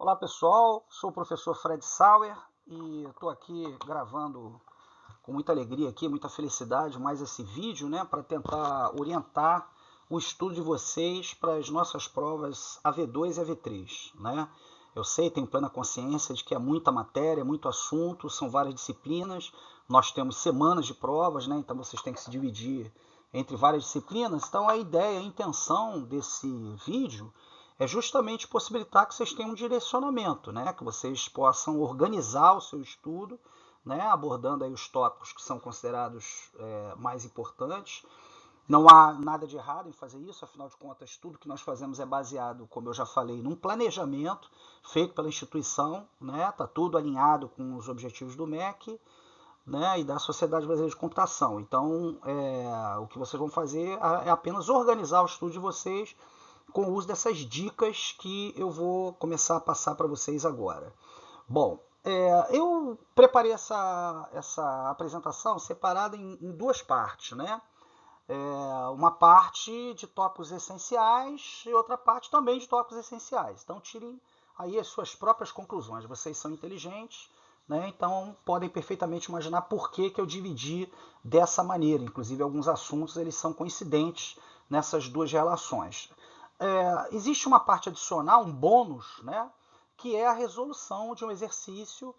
Olá pessoal, sou o professor Fred Sauer e estou aqui gravando com muita alegria aqui, muita felicidade, mais esse vídeo, né, para tentar orientar o estudo de vocês para as nossas provas AV2 e AV3, né? Eu sei, tenho plena consciência de que é muita matéria, muito assunto, são várias disciplinas, nós temos semanas de provas, né, então vocês têm que se dividir entre várias disciplinas, então a ideia, a intenção desse vídeo é justamente possibilitar que vocês tenham um direcionamento, né? Que vocês possam organizar o seu estudo, né? Abordando aí os tópicos que são considerados mais importantes. Não há nada de errado em fazer isso, afinal de contas, tudo que nós fazemos é baseado, como eu já falei, num planejamento feito pela instituição, né? Está tudo alinhado com os objetivos do MEC, né, e da Sociedade Brasileira de Computação. Então, o que vocês vão fazer é apenas organizar o estudo de vocês com o uso dessas dicas que eu vou começar a passar para vocês agora. Bom, eu preparei essa apresentação separada em duas partes, né? Uma parte de tópicos essenciais e outra parte também de tópicos essenciais. Então tirem aí as suas próprias conclusões. Vocês são inteligentes, né? Então podem perfeitamente imaginar por que eu dividi dessa maneira. Inclusive alguns assuntos eles são coincidentes nessas duas relações. Existe uma parte adicional, um bônus, né? Que é a resolução de um exercício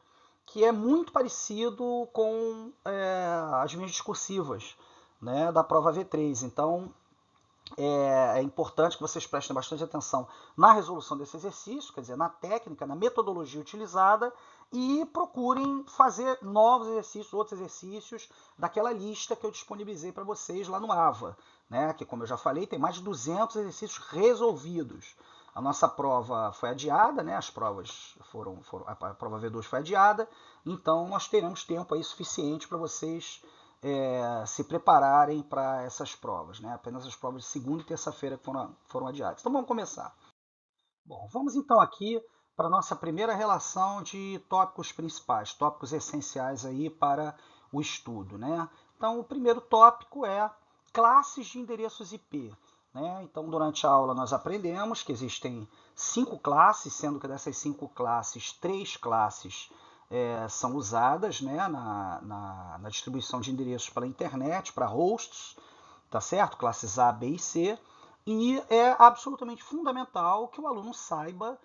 que é muito parecido com as minhas discursivas, né, da prova V3. Então, é importante que vocês prestem bastante atenção na resolução desse exercício, quer dizer, na técnica, na metodologia utilizada, e procurem fazer novos exercícios, outros exercícios daquela lista que eu disponibilizei para vocês lá no AVA, né, que, como eu já falei, tem mais de 200 exercícios resolvidos. A nossa prova foi adiada, né, as provas a prova V2 foi adiada, então nós teremos tempo aí suficiente para vocês se prepararem para essas provas, né? Apenas as provas de segunda e terça-feira que foram adiadas. Então vamos começar. Bom, vamos então aqui para a nossa primeira relação de tópicos principais, tópicos essenciais aí para o estudo, né? Então o primeiro tópico é classes de endereços IP. Né? Então durante a aula nós aprendemos que existem 5 classes, sendo que dessas 5 classes, 3 classes são usadas, né, na distribuição de endereços pela internet, para hosts, tá certo? Classes A, B e C. E é absolutamente fundamental que o aluno saiba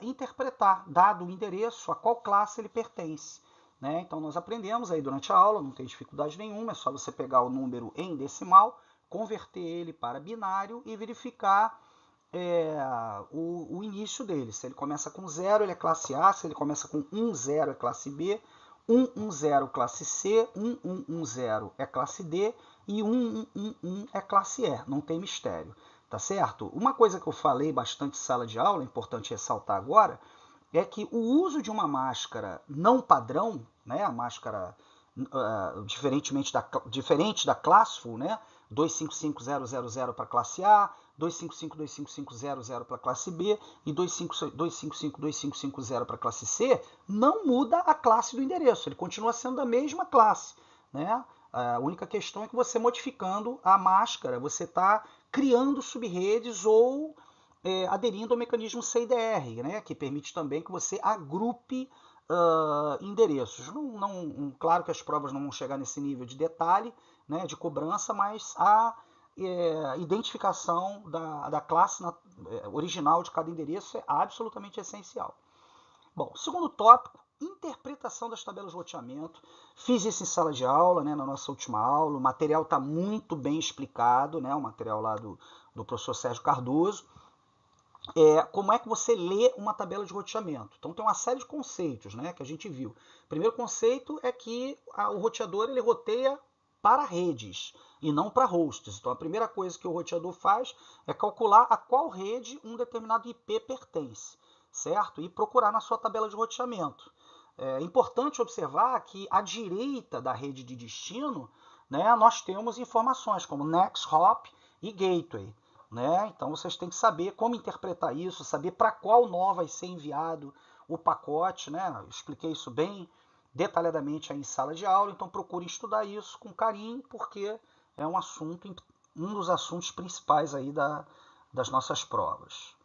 interpretar, dado o endereço, a qual classe ele pertence. Né? Então nós aprendemos aí durante a aula, não tem dificuldade nenhuma, é só você pegar o número em decimal, converter ele para binário e verificar o início dele. Se ele começa com 0, ele é classe A. Se ele começa com 1, 0 é classe B. 1, 1, 0 classe C. 1, 1, 1, 0 é classe D. E 1, 1, 1, 1 é classe E. Não tem mistério. Tá certo? Uma coisa que eu falei bastante em sala de aula, é importante ressaltar agora, é que o uso de uma máscara não padrão, né, a máscara diferente da Classful, né, 255000 para a classe A, 2552550 para a classe B e 2552550 para a classe C, não muda a classe do endereço, ele continua sendo a mesma classe. Né? A única questão é que você modificando a máscara, você está criando subredes ou aderindo ao mecanismo CIDR, né? Que permite também que você agrupe endereços. Claro que as provas não vão chegar nesse nível de detalhe, né, de cobrança, mas a identificação da classe original de cada endereço é absolutamente essencial. Bom, segundo tópico, interpretação das tabelas de roteamento. Fiz isso em sala de aula, né, na nossa última aula. O material está muito bem explicado, né, o material lá do professor Sérgio Cardoso. Como é que você lê uma tabela de roteamento. Então tem uma série de conceitos, né, que a gente viu. O primeiro conceito é que o roteador ele roteia para redes e não para hosts. Então a primeira coisa que o roteador faz é calcular a qual rede um determinado IP pertence, certo? E procurar na sua tabela de roteamento. É importante observar que à direita da rede de destino, né, nós temos informações como next hop e gateway. Né? Então vocês têm que saber como interpretar isso, saber para qual nó vai ser enviado o pacote. Né? Eu expliquei isso bem detalhadamente aí em sala de aula, então procurem estudar isso com carinho, porque é um dos assuntos principais aí das nossas provas.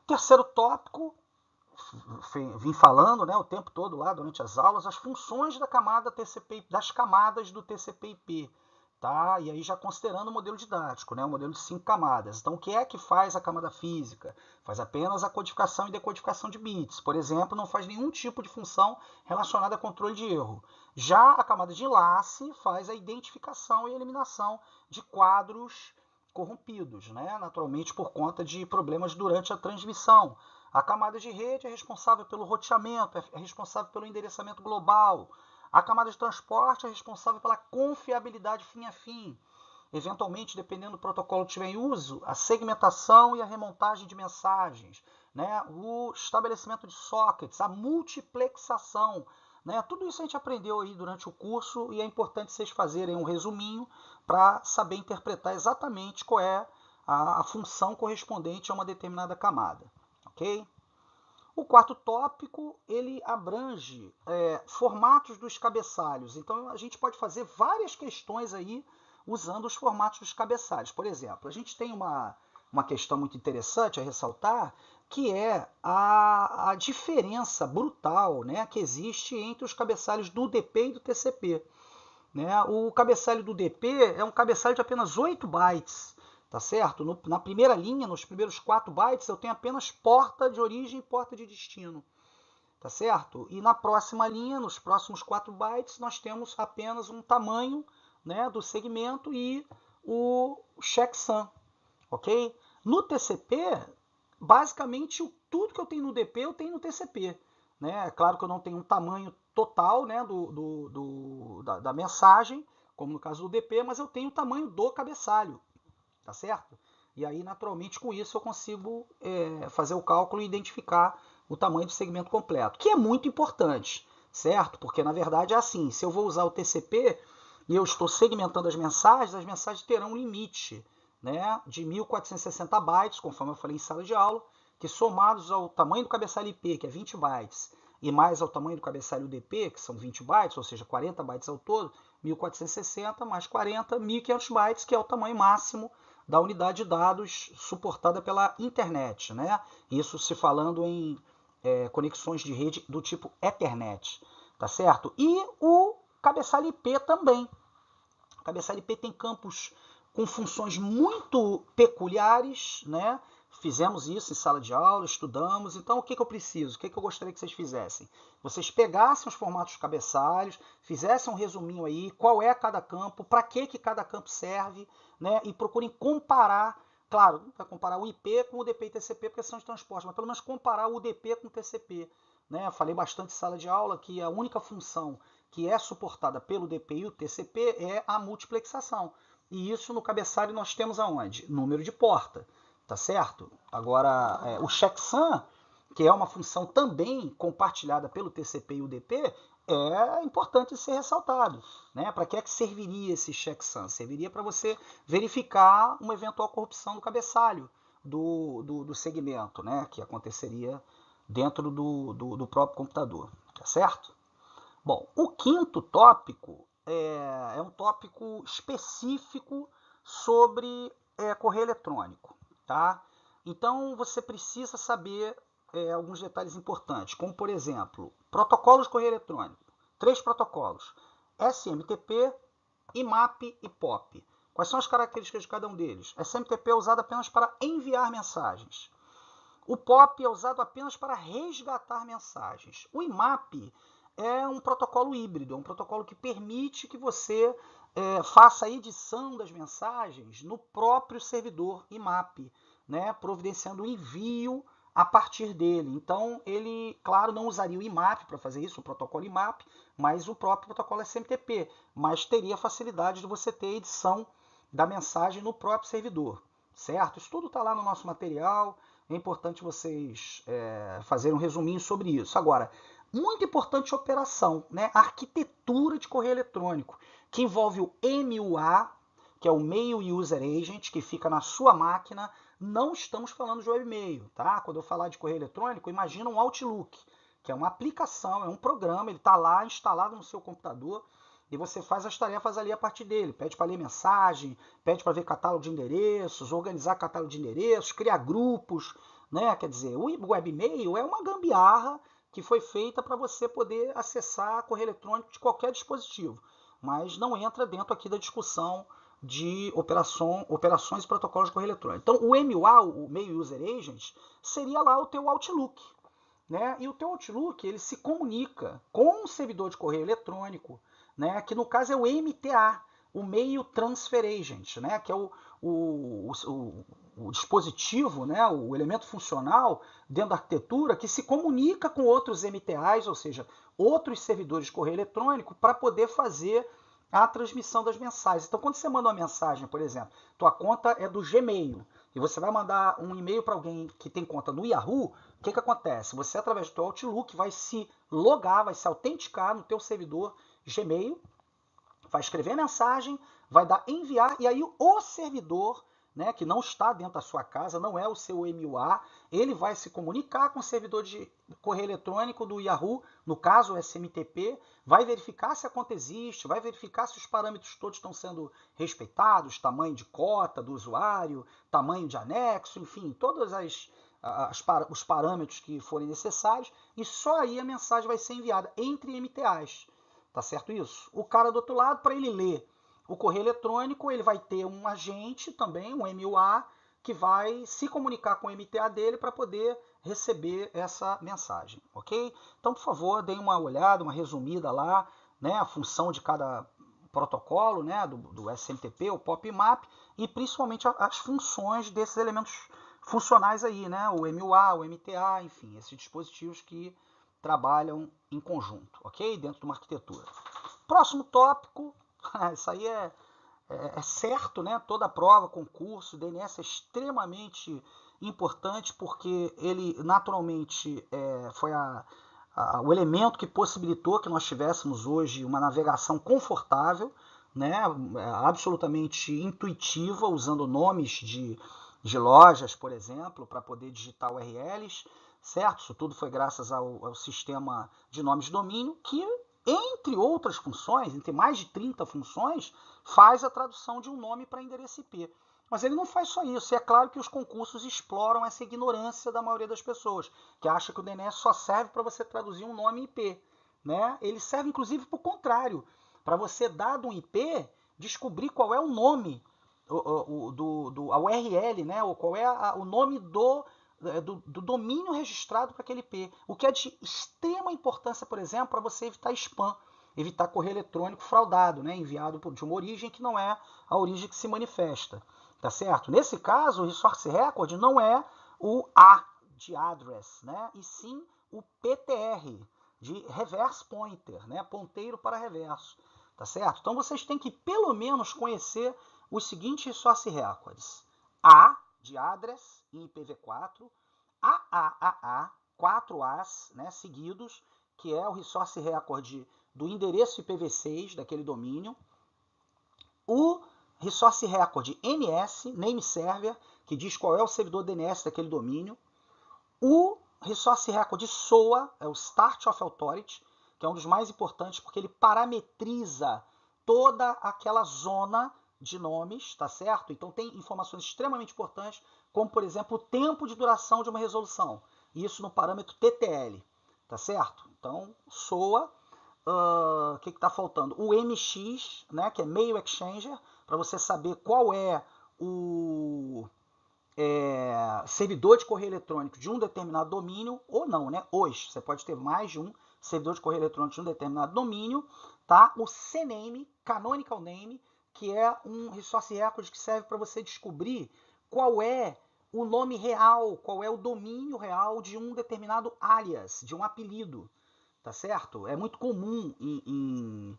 Terceiro tópico, vim falando, né, o tempo todo lá durante as aulas, as funções da camada TCP, das camadas do TCP/IP, tá? E aí já considerando o modelo didático, né, o modelo de 5 camadas. Então, o que é que faz a camada física? Faz apenas a codificação e decodificação de bits. Por exemplo, não faz nenhum tipo de função relacionada a controle de erro. Já a camada de enlace faz a identificação e eliminação de quadros corrompidos, né? Naturalmente por conta de problemas durante a transmissão. A camada de rede é responsável pelo roteamento, é responsável pelo endereçamento global. A camada de transporte é responsável pela confiabilidade fim a fim. Eventualmente, dependendo do protocolo que estiver em uso, a segmentação e a remontagem de mensagens, né? O estabelecimento de sockets, a multiplexação, né? Tudo isso a gente aprendeu aí durante o curso e é importante vocês fazerem um resuminho para saber interpretar exatamente qual é a função correspondente a uma determinada camada. Ok? O quarto tópico, ele abrange formatos dos cabeçalhos. Então, a gente pode fazer várias questões aí usando os formatos dos cabeçalhos. Por exemplo, a gente tem uma questão muito interessante a ressaltar, que é a diferença brutal, né, que existe entre os cabeçalhos do DP e do TCP. Né? O cabeçalho do DP é um cabeçalho de apenas 8 bytes. Tá certo? Na primeira linha, nos primeiros 4 bytes, eu tenho apenas porta de origem e porta de destino. Tá certo? E na próxima linha, nos próximos 4 bytes, nós temos apenas um tamanho, né, do segmento e o checksum. Ok? No TCP, basicamente, tudo que eu tenho no DP, eu tenho no TCP. Né? É claro que eu não tenho um tamanho total, né, da mensagem, como no caso do DP, mas eu tenho o tamanho do cabeçalho. Tá certo? E aí, naturalmente, com isso eu consigo fazer o cálculo e identificar o tamanho do segmento completo, que é muito importante, certo? Porque, na verdade, é assim, se eu vou usar o TCP e eu estou segmentando as mensagens terão um limite, né, de 1460 bytes, conforme eu falei em sala de aula, que somados ao tamanho do cabeçalho IP, que é 20 bytes, e mais ao tamanho do cabeçalho DP, que são 20 bytes, ou seja, 40 bytes ao todo, 1460 mais 40, 1500 bytes, que é o tamanho máximo da unidade de dados suportada pela internet, né? Isso se falando em conexões de rede do tipo Ethernet, tá certo? E o cabeçalho IP também. O cabeçalho IP tem campos com funções muito peculiares, né? Fizemos isso em sala de aula, estudamos. Então, o que eu preciso? O que eu gostaria que vocês fizessem? Vocês pegassem os formatos de cabeçalhos, fizessem um resuminho aí, qual é cada campo, para que cada campo serve, né? E procurem comparar, claro, não vai comparar o IP com o DP e TCP, porque são de transporte, mas pelo menos comparar o UDP com o TCP. Né? Falei bastante em sala de aula que a única função que é suportada pelo DP e o TCP é a multiplexação. E isso no cabeçalho nós temos aonde? Número de porta. Tá certo? Agora, o checksum, que é uma função também compartilhada pelo TCP e UDP, é importante ser ressaltado. Né? Para que serviria esse checksum? Serviria para você verificar uma eventual corrupção do cabeçalho do segmento, né? Que aconteceria dentro do próprio computador. Tá certo? Bom, o quinto tópico é um tópico específico sobre correio eletrônico. Tá? Então você precisa saber alguns detalhes importantes, como por exemplo, protocolos de correio eletrônico. 3 protocolos: SMTP, IMAP e POP. Quais são as características de cada um deles? SMTP é usado apenas para enviar mensagens. O POP é usado apenas para resgatar mensagens. O IMAP é um protocolo híbrido, é um protocolo que permite que você faça a edição das mensagens no próprio servidor IMAP, né, providenciando o envio a partir dele. Então, ele, claro, não usaria o IMAP para fazer isso, o protocolo IMAP, mas o próprio protocolo SMTP, mas teria a facilidade de você ter a edição da mensagem no próprio servidor, certo? Isso tudo está lá no nosso material, é importante vocês fazerem um resuminho sobre isso. Agora, muito importante a operação, né? A arquitetura de correio eletrônico, que envolve o MUA, que é o Mail User Agent, que fica na sua máquina. Não estamos falando de webmail, tá? Quando eu falar de correio eletrônico, imagina um Outlook, que é uma aplicação, é um programa, ele está lá instalado no seu computador e você faz as tarefas ali a partir dele. Pede para ler mensagem, pede para ver catálogo de endereços, organizar catálogo de endereços, criar grupos, né? Quer dizer, o webmail é uma gambiarra que foi feita para você poder acessar correio eletrônico de qualquer dispositivo, mas não entra dentro aqui da discussão de operações e protocolos de correio eletrônico. Então, o MUA, o Mail User Agent, seria lá o teu Outlook, né? E o teu Outlook ele se comunica com um servidor de correio eletrônico, né? Que no caso é o MTA, o Mail Transfer Agent, né? Que é o dispositivo, né? O elemento funcional dentro da arquitetura que se comunica com outros MTAs, ou seja, outros servidores de correio eletrônico, para poder fazer a transmissão das mensagens. Então, quando você manda uma mensagem, por exemplo, tua conta é do Gmail, e você vai mandar um e-mail para alguém que tem conta no Yahoo, o que acontece? Você, através do teu Outlook, vai se logar, vai se autenticar no teu servidor Gmail, vai escrever a mensagem, vai dar enviar, e aí o servidor, né, que não está dentro da sua casa, não é o seu MUA, ele vai se comunicar com o servidor de correio eletrônico do Yahoo, no caso o SMTP, vai verificar se a conta existe, vai verificar se os parâmetros todos estão sendo respeitados, tamanho de cota do usuário, tamanho de anexo, enfim, todos os parâmetros que forem necessários, e só aí a mensagem vai ser enviada entre MTAs. Tá certo isso? O cara do outro lado, para ele ler o correio eletrônico, ele vai ter um agente também, um MUA, que vai se comunicar com o MTA dele para poder receber essa mensagem, ok? Então, por favor, deem uma olhada, uma resumida lá, né, a função de cada protocolo, né, do SMTP, o POP-MAP, e principalmente as funções desses elementos funcionais aí, né, o MUA, o MTA, enfim, esses dispositivos que trabalham em conjunto, ok? Dentro de uma arquitetura. Próximo tópico, isso aí é certo, né? Toda prova, concurso, DNS é extremamente importante porque ele naturalmente foi o elemento que possibilitou que nós tivéssemos hoje uma navegação confortável, né? Absolutamente intuitiva, usando nomes de lojas, por exemplo, para poder digitar URLs, certo? Isso tudo foi graças ao sistema de nomes de domínio, que, entre outras funções, entre mais de 30 funções, faz a tradução de um nome para endereço IP. Mas ele não faz só isso. E é claro que os concursos exploram essa ignorância da maioria das pessoas, que acha que o DNS só serve para você traduzir um nome IP. Né? Ele serve, inclusive, para o contrário. Para você, dado um IP, descobrir qual é o nome, a URL, né? Ou qual é o nome do domínio registrado para aquele IP. O que é de extrema importância, por exemplo, para você evitar spam, evitar correio eletrônico fraudado, né, enviado de uma origem que não é a origem que se manifesta. Tá certo? Nesse caso, o Resource Record não é o A de address, né, e sim o PTR, de reverse pointer, né, ponteiro para reverso. Tá certo? Então vocês têm que pelo menos conhecer os seguintes Resource Records. A de address em IPv4, AAAA, 4 As, né, seguidos, que é o Resource Record do endereço IPv6 daquele domínio, o Resource Record NS, Name Server, que diz qual é o servidor DNS daquele domínio, o Resource Record SOA, é o Start of Authority, que é um dos mais importantes porque ele parametriza toda aquela zona de nomes, tá certo? Então tem informações extremamente importantes, como por exemplo o tempo de duração de uma resolução, isso no parâmetro TTL, tá certo? Então SOA, o que está faltando? O MX, né, que é Mail Exchanger, para você saber qual é o servidor de correio eletrônico de um determinado domínio, ou não, né? Hoje, você pode ter mais de um servidor de correio eletrônico de um determinado domínio, tá? O CNAME, Canonical Name, que é um resource record que serve para você descobrir qual é o nome real, qual é o domínio real de um determinado alias, de um apelido, tá certo? É muito comum em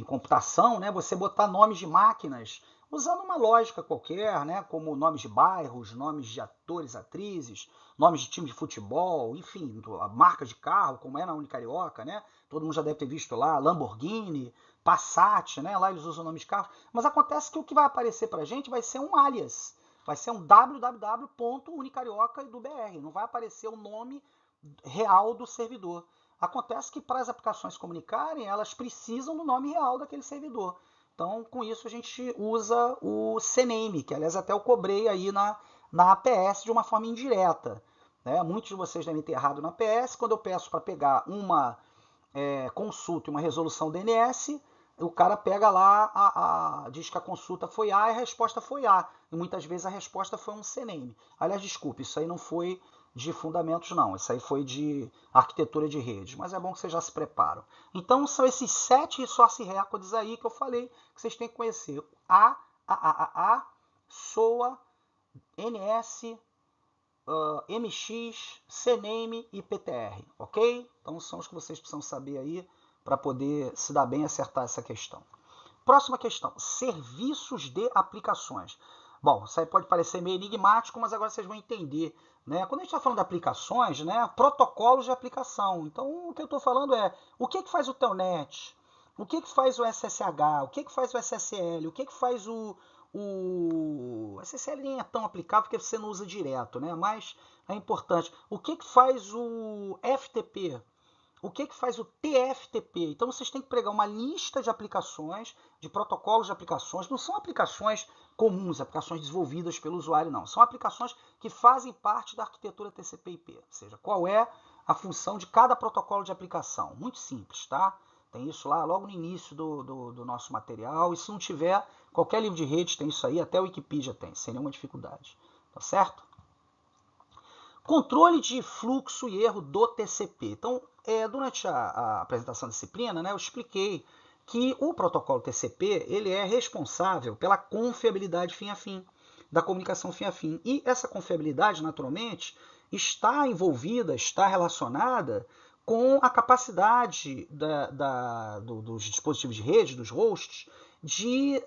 computação, né, você botar nomes de máquinas usando uma lógica qualquer, né, como nomes de bairros, nomes de atores, atrizes, nomes de time de futebol, enfim, a marca de carro, como é na Unicarioca, né? Todo mundo já deve ter visto lá, Lamborghini, Passat, né? Lá eles usam o nome de carro. Mas acontece que o que vai aparecer pra gente vai ser um alias, vai ser um www.unicarioca.br, não vai aparecer o nome real do servidor. Acontece que para as aplicações se comunicarem, elas precisam do nome real daquele servidor. Então, com isso, a gente usa o CNAME, que aliás até eu cobrei aí na APS de uma forma indireta. Né? Muitos de vocês devem ter errado na APS. Quando eu peço para pegar uma consulta e uma resolução DNS, o cara pega lá, diz que a consulta foi A e a resposta foi A. E muitas vezes a resposta foi um CNAME. Aliás, desculpe, isso aí não foi de fundamentos, não. Isso aí foi de arquitetura de redes. Mas é bom que vocês já se preparam. Então, são esses 7 resource records aí que eu falei que vocês têm que conhecer. AAA, SOA, NS, MX, CNAME e PTR, ok? Então são os que vocês precisam saber aí para poder se dar bem e acertar essa questão. Próxima questão, serviços de aplicações. Bom, isso aí pode parecer meio enigmático, mas agora vocês vão entender. Né? Quando a gente está falando de aplicações, né, protocolos de aplicação. Então o que eu estou falando é o que faz o Telnet, o que faz o SSH, o que faz o SSL, o que faz o SSL nem é tão aplicável porque você não usa direto, né? Mas é importante. O que faz o FTP? O que faz o TFTP? Então vocês têm que pegar uma lista de aplicações, de protocolos de aplicações. Não são aplicações comuns, aplicações desenvolvidas pelo usuário, não. São aplicações que fazem parte da arquitetura TCP/IP. Ou seja, qual é a função de cada protocolo de aplicação. Muito simples, tá? Tem isso lá logo no início do nosso material. E se não tiver, qualquer livro de redes tem isso aí, até a Wikipedia tem, sem nenhuma dificuldade. Tá certo? Controle de fluxo e erro do TCP. Então, durante a apresentação da disciplina, né, eu expliquei que o protocolo TCP ele é responsável pela confiabilidade fim a fim, da comunicação fim a fim. E essa confiabilidade, naturalmente, está envolvida, está relacionada com a capacidade dos dispositivos de rede, dos hosts, de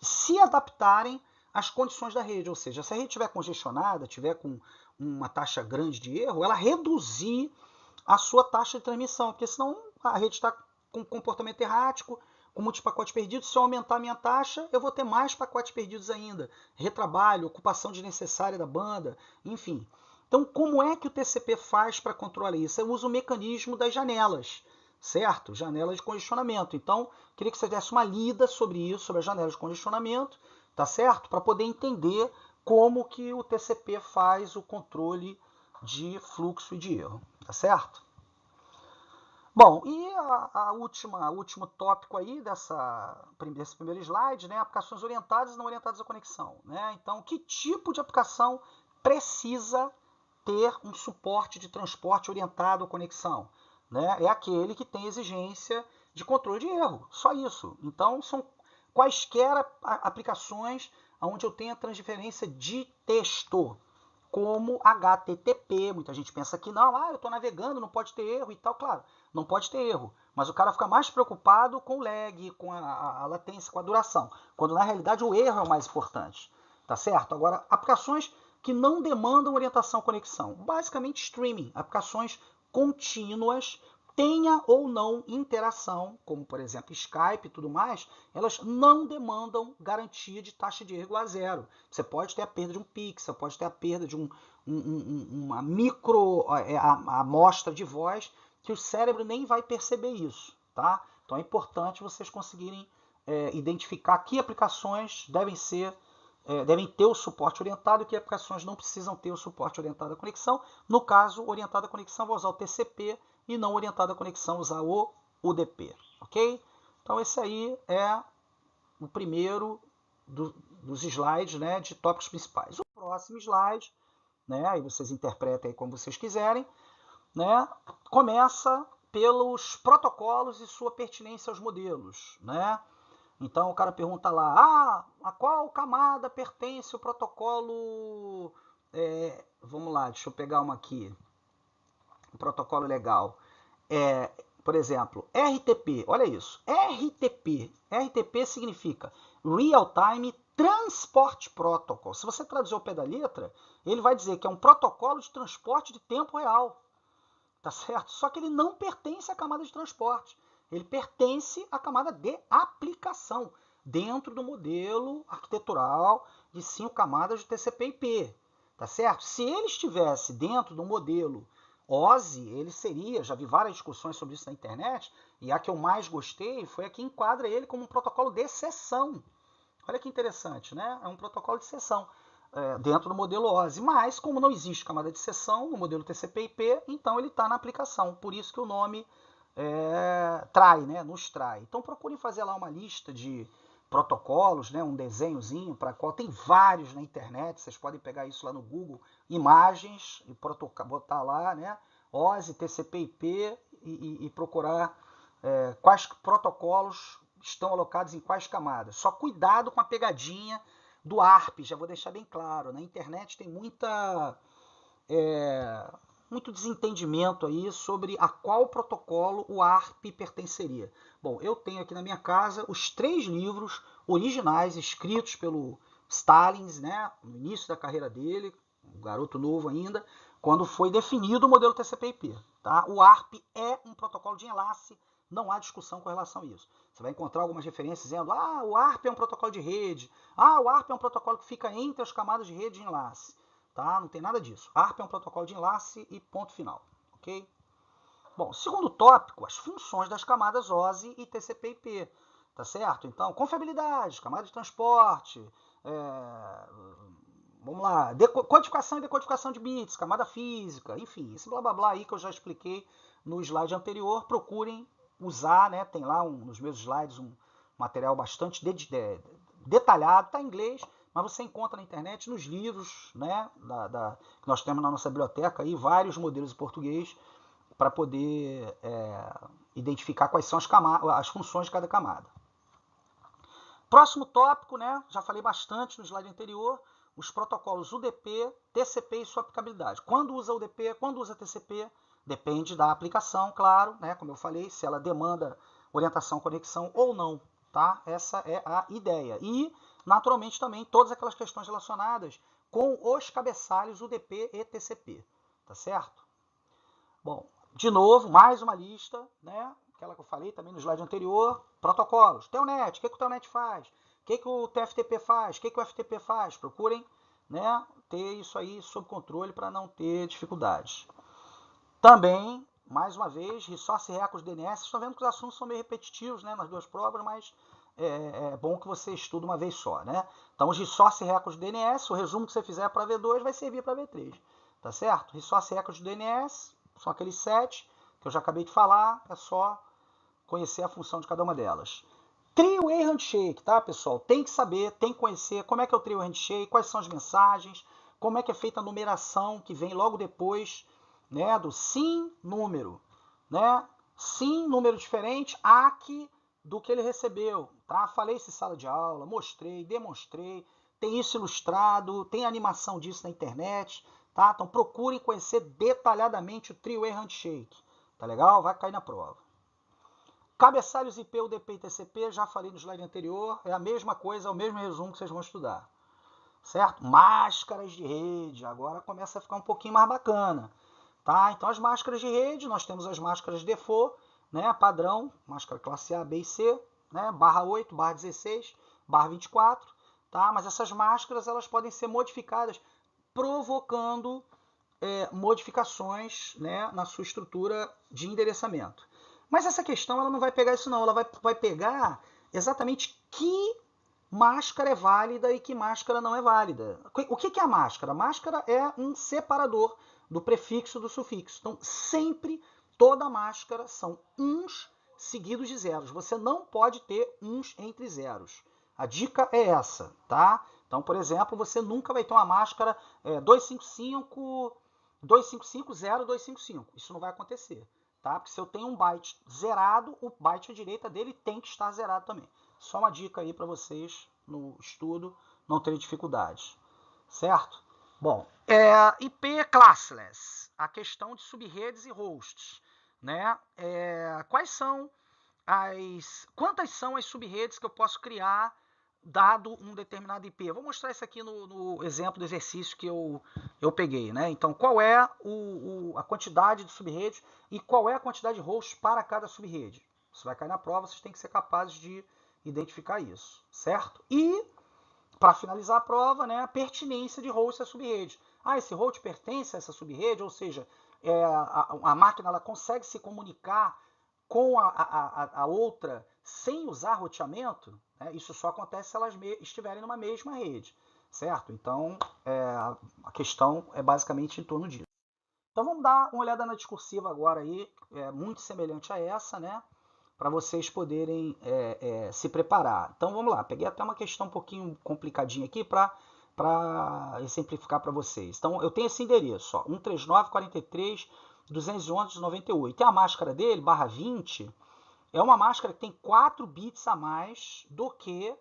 se adaptarem às condições da rede. Ou seja, se a rede estiver congestionada, estiver com uma taxa grande de erro, ela reduzir a sua taxa de transmissão, porque senão a rede está com comportamento errático, com muitos pacotes perdidos. Se eu aumentar a minha taxa, eu vou ter mais pacotes perdidos ainda. Retrabalho, ocupação desnecessária da banda, enfim. Então, como é que o TCP faz para controlar isso? Eu uso o mecanismo das janelas, certo? Janelas de congestionamento. Então, queria que você desse uma lida sobre isso, sobre as janelas de congestionamento, tá certo? Para poder entender como que o TCP faz o controle de fluxo e de erro, tá certo? Bom, e o último tópico aí desse primeiro slide, né, aplicações orientadas e não orientadas à conexão. Né? Então, que tipo de aplicação precisa ter um suporte de transporte orientado à conexão? Né? É aquele que tem exigência de controle de erro, só isso. Então, são quaisquer aplicações onde eu tenho a transferência de texto, como HTTP. Muita gente pensa que não, eu estou navegando, não pode ter erro e tal. Claro, não pode ter erro, mas o cara fica mais preocupado com o lag, com a latência, com a duração, quando na realidade o erro é o mais importante, tá certo? Agora, aplicações que não demandam orientação à conexão, basicamente streaming, aplicações contínuas, tenha ou não interação, como por exemplo Skype e tudo mais, elas não demandam garantia de taxa de erro igual a zero. Você pode ter a perda de um pixel, pode ter a perda de uma micro amostra de voz, que o cérebro nem vai perceber isso, tá? Então é importante vocês conseguirem identificar que aplicações devem ter o suporte orientado e que aplicações não precisam ter o suporte orientado à conexão. No caso, orientado à conexão, vou usar o TCP, e não orientado à conexão, usar o UDP, ok? Então esse aí é o primeiro dos slides, né, de tópicos principais. O próximo slide, né, aí vocês interpretem aí como vocês quiserem, né, começa pelos protocolos e sua pertinência aos modelos, né? Então o cara pergunta lá, a qual camada pertence o protocolo? Vamos lá, deixa eu pegar uma aqui. Um protocolo legal. Por exemplo, RTP, olha isso. RTP significa Real Time Transport Protocol. Se você traduzir ao pé da letra, ele vai dizer que é um protocolo de transporte de tempo real. Tá certo? Só que ele não pertence à camada de transporte. Ele pertence à camada de aplicação, dentro do modelo arquitetural de 5 camadas de TCP/IP. Tá certo? Se ele estivesse dentro do modelo OSI, ele seria, já vi várias discussões sobre isso na internet, e a que eu mais gostei foi a que enquadra ele como um protocolo de sessão. Olha que interessante, né? É um protocolo de sessão. dentro do modelo OSI, mas como não existe camada de seção no modelo TCP/IP, então ele está na aplicação, por isso que o nome trai, né, nos trai. Então procurem fazer lá uma lista de protocolos, né, um desenhozinho para qual tem vários na internet, vocês podem pegar isso lá no Google, imagens e botar lá, né, OSI, TCP/IP e procurar quais protocolos estão alocados em quais camadas. Só cuidado com a pegadinha do ARP, já vou deixar bem claro. Na internet tem muito desentendimento aí sobre a qual protocolo o ARP pertenceria. Bom, eu tenho aqui na minha casa os 3 livros originais escritos pelo Stallings, né, no início da carreira dele, um garoto novo ainda, quando foi definido o modelo TCP/IP. Tá? O ARP é um protocolo de enlace, não há discussão com relação a isso. Você vai encontrar algumas referências dizendo, o ARP é um protocolo de rede, o ARP é um protocolo que fica entre as camadas de rede de enlace. Tá? Não tem nada disso. ARP é um protocolo de enlace e ponto final. Ok? Bom, segundo tópico, as funções das camadas OSI e TCP/IP. Tá certo? Então, confiabilidade, camada de transporte, vamos lá, codificação e decodificação de bits, camada física, enfim, esse blá blá blá aí que eu já expliquei no slide anterior, procurem usar, né? Tem lá nos meus slides um material bastante detalhado, está em inglês, mas você encontra na internet, nos livros, né, que nós temos na nossa biblioteca, aí, vários modelos em português para poder identificar quais são as funções de cada camada. Próximo tópico, né, já falei bastante no slide anterior, os protocolos UDP, TCP e sua aplicabilidade. Quando usa UDP, quando usa TCP, depende da aplicação, claro, né, como eu falei, se ela demanda orientação, conexão ou não. Tá? Essa é a ideia. E, naturalmente, também todas aquelas questões relacionadas com os cabeçalhos UDP e TCP. Tá certo? Bom, de novo, mais uma lista, né? Aquela que eu falei também no slide anterior. Protocolos. Telnet, o que o Telnet faz? O que o TFTP faz? O que o FTP faz? Procurem, né, ter isso aí sob controle para não ter dificuldades. Também, mais uma vez, Resource Records DNS. Estão vendo que os assuntos são meio repetitivos, né, nas duas provas, mas é bom que você estude uma vez só, né? Então, os Resource Records DNS, o resumo que você fizer para V2 vai servir para V3, tá certo? Resource Records DNS são aqueles 7 que eu já acabei de falar, é só conhecer a função de cada uma delas. Three-way handshake, tá, pessoal? Tem que saber, tem que conhecer como é que é o three-way handshake, quais são as mensagens, como é que é feita a numeração que vem logo depois, né, do sim número, né? Sim número diferente, ACK do que ele recebeu, tá? Falei isso em sala de aula, mostrei, demonstrei, tem isso ilustrado, tem animação disso na internet, tá? Então procurem conhecer detalhadamente o three-way handshake, tá legal? Vai cair na prova. Cabeçalhos IP, UDP e TCP, já falei no slide anterior, é a mesma coisa, é o mesmo resumo que vocês vão estudar. Certo? Máscaras de rede, agora começa a ficar um pouquinho mais bacana. Tá? Então as máscaras de rede, nós temos as máscaras default, né, padrão, máscara classe A, B e C, né, barra 8, barra 16, barra 24, tá? Mas essas máscaras elas podem ser modificadas provocando modificações, né, na sua estrutura de endereçamento. Mas essa questão ela não vai pegar isso não, ela vai pegar exatamente que máscara é válida e que máscara não é válida. O que é a máscara? A máscara é um separador do prefixo do sufixo. Então, sempre, toda máscara são uns seguidos de zeros. Você não pode ter uns entre zeros. A dica é essa, tá? Então, por exemplo, você nunca vai ter uma máscara 255, 255, 0255. Isso não vai acontecer, tá? Porque se eu tenho um byte zerado, o byte à direita dele tem que estar zerado também. Só uma dica aí para vocês no estudo não terem dificuldades, certo? Bom, IP classless, a questão de subredes e hosts, né? Quantas são as subredes que eu posso criar dado um determinado IP? Eu vou mostrar isso aqui no exemplo do exercício que eu peguei, né? Então, qual é a quantidade de subredes e qual é a quantidade de hosts para cada subrede? Isso vai cair na prova, vocês têm que ser capazes de identificar isso, certo? E, para finalizar a prova, né, a pertinência de host a subrede. Esse host pertence a essa subrede, ou seja, a máquina ela consegue se comunicar com a outra sem usar roteamento, né? Isso só acontece se elas estiverem numa mesma rede, certo? Então, a questão é basicamente em torno disso. Então vamos dar uma olhada na discursiva agora aí, muito semelhante a essa, né? Para vocês poderem se preparar. Então vamos lá, peguei até uma questão um pouquinho complicadinha aqui para exemplificar para vocês. Então eu tenho esse endereço, ó, 139.43.211.98. E a máscara dele, /20, é uma máscara que tem 4 bits a mais do que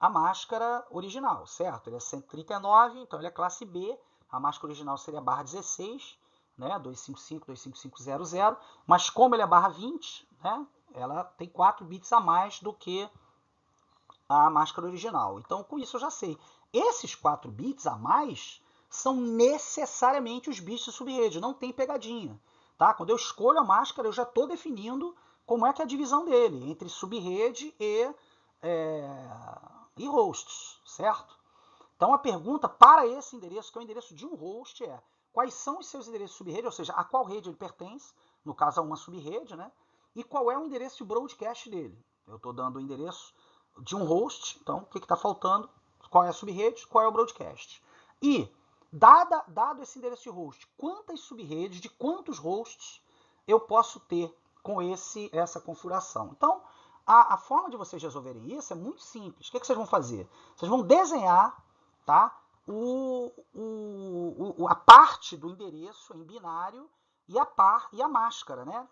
a máscara original, certo? Ele é 139, então ele é classe B. A máscara original seria /16, né? 255, 25500, mas como ele é /20, né? Ela tem 4 bits a mais do que a máscara original. Então, com isso eu já sei. Esses 4 bits a mais são necessariamente os bits de subrede, não tem pegadinha. Tá? Quando eu escolho a máscara, eu já estou definindo como é que é a divisão dele entre subrede e hosts, certo? Então a pergunta para esse endereço, que é o endereço de um host, é quais são os seus endereços subrede, ou seja, a qual rede ele pertence, no caso a uma subrede, né? E qual é o endereço de broadcast dele. Eu estou dando o endereço de um host, então o que está faltando? Qual é a subrede, qual é o broadcast. E, dado esse endereço de host, quantas subredes, de quantos hosts eu posso ter com essa configuração. Então, a forma de vocês resolverem isso é muito simples. O que vocês vão fazer? Vocês vão desenhar, tá, a parte do endereço em binário e a máscara, né?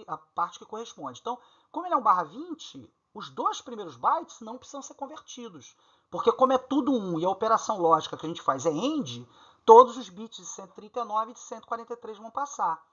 A parte que corresponde. Então, como ele é um /20, os 2 primeiros bytes não precisam ser convertidos. Porque como é tudo 1 e a operação lógica que a gente faz é AND, todos os bits de 139 e de 143 vão passar.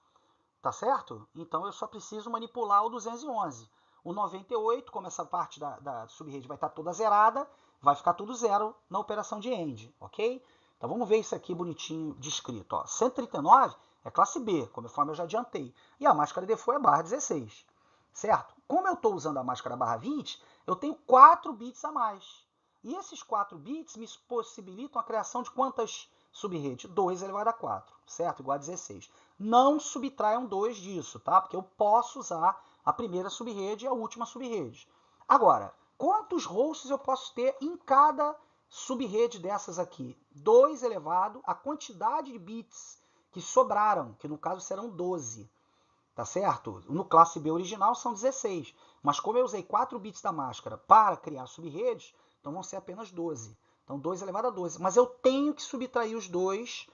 Tá certo? Então eu só preciso manipular o 211. O 98, como essa parte da subrede vai estar toda zerada, vai ficar tudo zero na operação de AND, ok? Então vamos ver isso aqui bonitinho descrito. Ó. 139 é classe B, conforme eu já adiantei. E a máscara default é /16, certo? Como eu estou usando a máscara /20, eu tenho 4 bits a mais. E esses 4 bits me possibilitam a criação de quantas subredes? 2 elevado a 4, certo? Igual a 16. Não subtraiam 2 disso, tá? Porque eu posso usar a primeira subrede e a última subrede. Agora, quantos hosts eu posso ter em cada subrede dessas aqui? 2 elevado à quantidade de bits que sobraram, que no caso serão 12. Tá certo? No classe B original são 16. Mas como eu usei 4 bits da máscara para criar subredes, então vão ser apenas 12. Então 2 elevado a 12. Mas eu tenho que subtrair os 2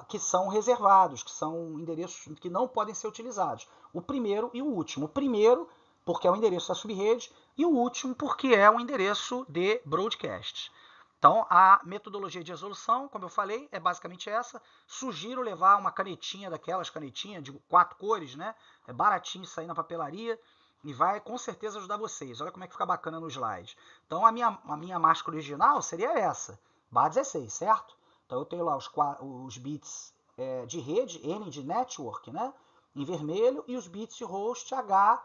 que são reservados, que são endereços que não podem ser utilizados. O primeiro e o último. O primeiro, porque é o endereço da subrede, e o último, porque é o endereço de broadcast. Então, a metodologia de resolução, como eu falei, é basicamente essa. Sugiro levar uma canetinha daquelas, canetinha de 4 cores, né? É baratinho sair na papelaria e vai com certeza ajudar vocês. Olha como é que fica bacana no slide. Então, a minha máscara original seria essa, /16, certo? Então eu tenho lá os bits de rede, N de network, né, em vermelho, e os bits de host H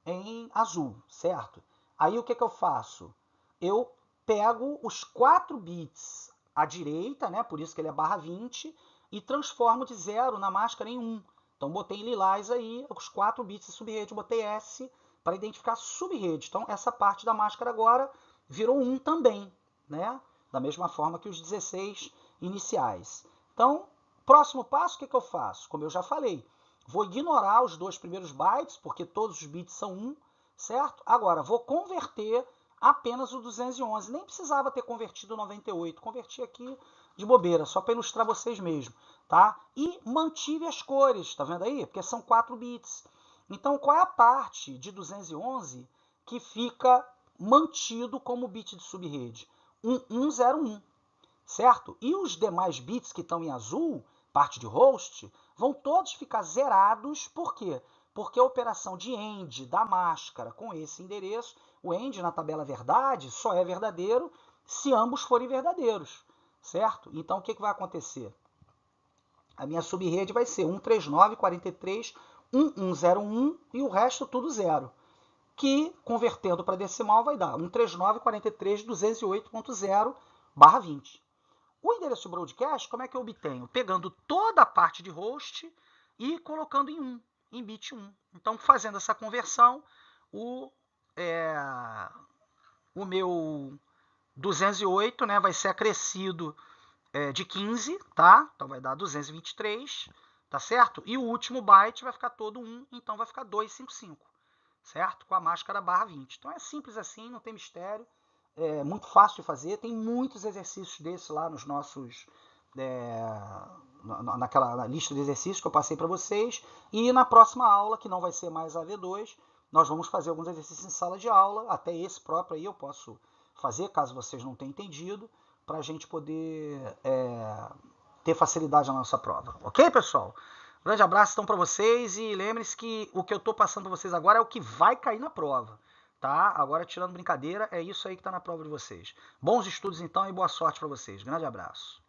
em azul, certo? Aí o que eu faço? Eu pego os 4 bits à direita, né, por isso que ele é /20, e transformo de 0 na máscara em 1. Então botei em lilás aí os 4 bits de subrede, botei S para identificar subrede. Então essa parte da máscara agora virou 1 também, né? Da mesma forma que os 16 iniciais. Então, próximo passo, o que eu faço? Como eu já falei, vou ignorar os 2 primeiros bytes, porque todos os bits são 1, certo? Agora, vou converter apenas o 211. Nem precisava ter convertido o 98. Converti aqui de bobeira, só para ilustrar vocês mesmo, tá? E mantive as cores, tá vendo aí? Porque são 4 bits. Então, qual é a parte de 211 que fica mantido como bit de subrede? 101. Certo? E os demais bits que estão em azul, parte de host, vão todos ficar zerados. Por quê? Porque a operação de AND da máscara com esse endereço, o AND na tabela verdade só é verdadeiro se ambos forem verdadeiros, certo? Então o que vai acontecer? A minha subrede vai ser 139.43.1101 e o resto tudo zero, que convertendo para decimal vai dar 139.43.208.0/20. O endereço de broadcast, como é que eu obtenho? Pegando toda a parte de host e colocando em bit 1. Então, fazendo essa conversão, o meu 208, né, vai ser acrescido de 15, tá? Então vai dar 223, tá certo? E o último byte vai ficar todo 1, então vai ficar 255, certo? Com a máscara /20. Então é simples assim, não tem mistério, é muito fácil de fazer, tem muitos exercícios desses lá nos nossos... naquela lista de exercícios que eu passei para vocês, e na próxima aula, que não vai ser mais a V2, nós vamos fazer alguns exercícios em sala de aula, até esse próprio aí eu posso fazer, caso vocês não tenham entendido, para a gente poder ter facilidade na nossa prova. Ok, pessoal? Grande abraço então para vocês e lembre-se que o que eu estou passando para vocês agora é o que vai cair na prova. Tá? Agora, tirando brincadeira, é isso aí que está na prova de vocês. Bons estudos então e boa sorte para vocês. Grande abraço.